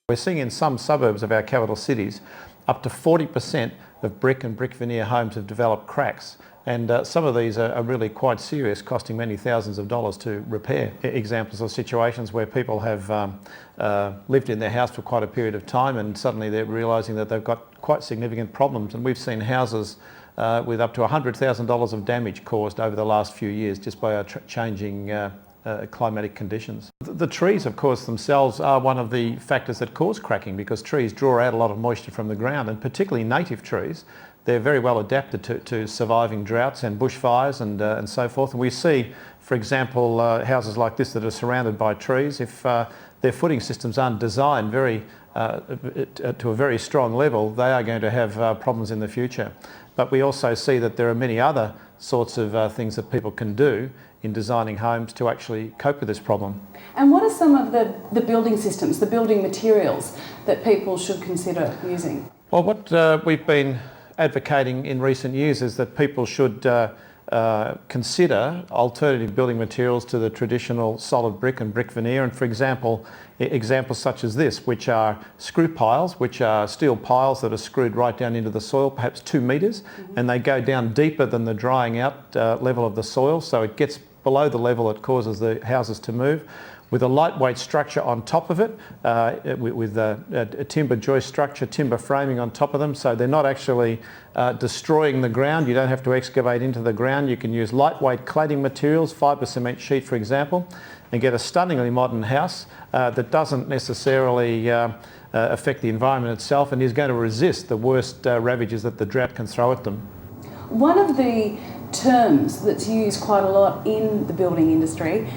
We're seeing in some suburbs of our capital cities up to 40% of brick and brick veneer homes have developed cracks, and some of these are really quite serious, costing many thousands of dollars to repair. Examples of situations where people have lived in their house for quite a period of time and suddenly they're realising that they've got quite significant problems, and we've seen houses with up to $100,000 of damage caused over the last few years just by our changing climatic conditions. The trees, of course, themselves are one of the factors that cause cracking, because trees draw out a lot of moisture from the ground, and particularly native trees. They're very well adapted to surviving droughts and bushfires and so forth. And we see, for example, houses like this that are surrounded by trees, if their footing systems aren't designed to a very strong level, they are going to have problems in the future. But we also see that there are many other sorts of things that people can do in designing homes to actually cope with this problem. And what are some of the building systems, the building materials that people should consider using? Well, what we've been advocating in recent years is that people should consider alternative building materials to the traditional solid brick and brick veneer. And for example, examples such as this, which are screw piles, which are steel piles that are screwed right down into the soil, perhaps 2 metres, and they go down deeper than the drying out level of the soil, so it gets below the level that causes the houses to move, with a lightweight structure on top of it, with a timber joist structure, timber framing on top of them, so they're not actually destroying the ground. You don't have to excavate into the ground. You can use lightweight cladding materials, fibre cement sheet for example, and get a stunningly modern house that doesn't necessarily affect the environment itself and is going to resist the worst ravages that the drought can throw at them. One of the terms that's used quite a lot in the building industry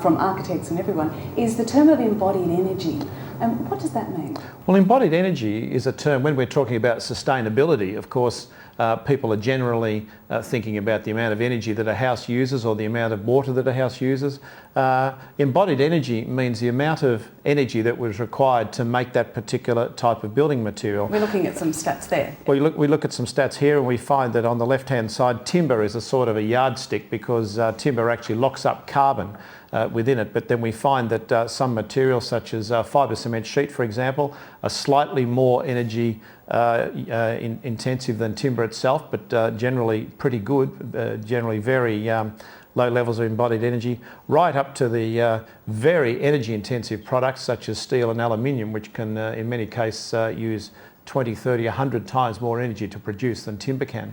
from architects and everyone is the term of embodied energy. And what does that mean? Well, embodied energy is a term, when we're talking about sustainability, of course, people are generally thinking about the amount of energy that a house uses or the amount of water that a house uses. Embodied energy means the amount of energy that was required to make that particular type of building material. We're looking at some stats there. We look at some stats here, and we find that on the left-hand side, timber is a sort of a yardstick, because timber actually locks up carbon within it. But then we find that some materials, such as fibre cement sheet, for example, are slightly more energy intensive than timber itself, but generally pretty good, generally very low levels of embodied energy, right up to the very energy intensive products such as steel and aluminium, which can in many cases use 20, 30, 100 times more energy to produce than timber can.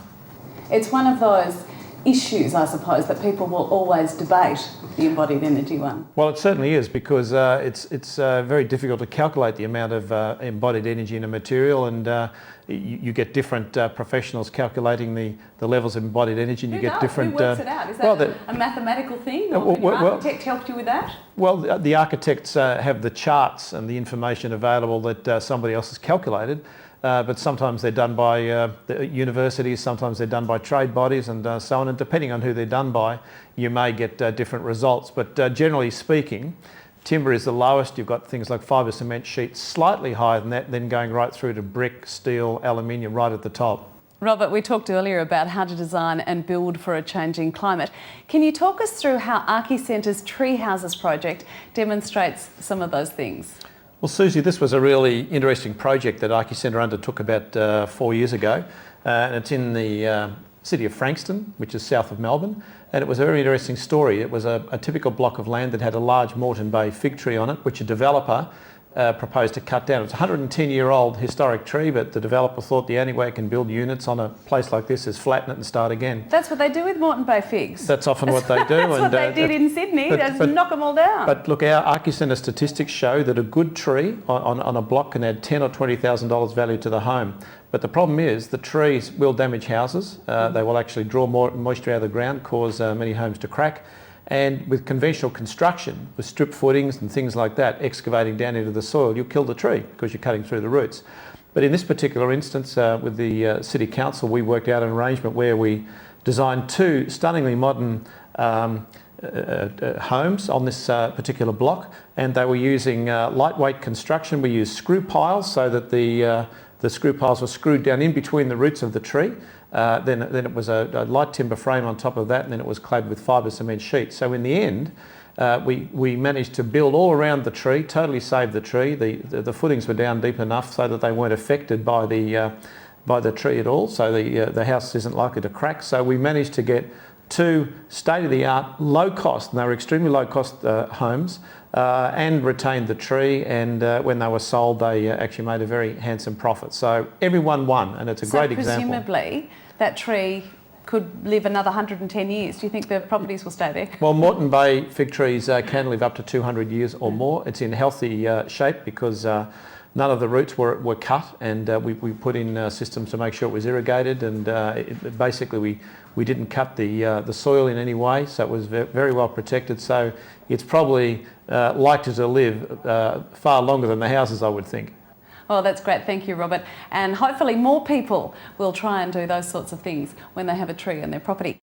It's one of those issues, I suppose, that people will always debate, the embodied energy one. Well, it certainly is, because it's very difficult to calculate the amount of embodied energy in a material, and you get different professionals calculating the levels of embodied energy, and you get different... Who works it out? Is that a mathematical thing? Or an architect helped you with that? Well, the architects have the charts and the information available that somebody else has calculated. But sometimes they're done by the universities, sometimes they're done by trade bodies and so on, and depending on who they're done by, you may get different results. But generally speaking, timber is the lowest. You've got things like fibre cement sheets slightly higher than that, then going right through to brick, steel, aluminium right at the top. Robert, we talked earlier about how to design and build for a changing climate. Can you talk us through how Archicentre's Tree Houses project demonstrates some of those things? Well, Susie, this was a really interesting project that Archicentre undertook about 4 years ago. And it's in the city of Frankston, which is south of Melbourne. And it was a very interesting story. It was a typical block of land that had a large Moreton Bay fig tree on it, which a developer proposed to cut down. It's a 110-year-old historic tree, but the developer thought the only way it can build units on a place like this is flatten it and start again. That's what they do with Moreton Bay figs. That's often what they do. That's what they did in Sydney, just knock them all down. But look, our Archicentre statistics show that a good tree on a block can add $10,000 or $20,000 value to the home. But the problem is the trees will damage houses. They will actually draw more moisture out of the ground, cause many homes to crack. And with conventional construction, with strip footings and things like that, excavating down into the soil, you'll kill the tree because you're cutting through the roots. But in this particular instance, with the City Council, we worked out an arrangement where we designed 2 stunningly modern homes on this particular block, and they were using lightweight construction. We used screw piles so that the screw piles were screwed down in between the roots of the tree. Then it was a light timber frame on top of that, and then it was clad with fibre cement sheets. So in the end, We managed to build all around the tree, totally saved the tree. The footings were down deep enough so that they weren't affected by the tree at all, so the house isn't likely to crack. So we managed to get 2 state-of-the-art, low-cost, and they were extremely low-cost homes, and retained the tree, and when they were sold they actually made a very handsome profit. So everyone won, and it's a great example. So presumably that tree could live another 110 years. Do you think the properties will stay there? Well, Moreton Bay fig trees can live up to 200 years or more. It's in healthy shape because none of the roots were cut, and we put in systems to make sure it was irrigated, and basically we didn't cut the soil in any way, so it was very well protected. So it's probably likely to live far longer than the houses, I would think. Well, that's great. Thank you, Robert. And hopefully more people will try and do those sorts of things when they have a tree in their property.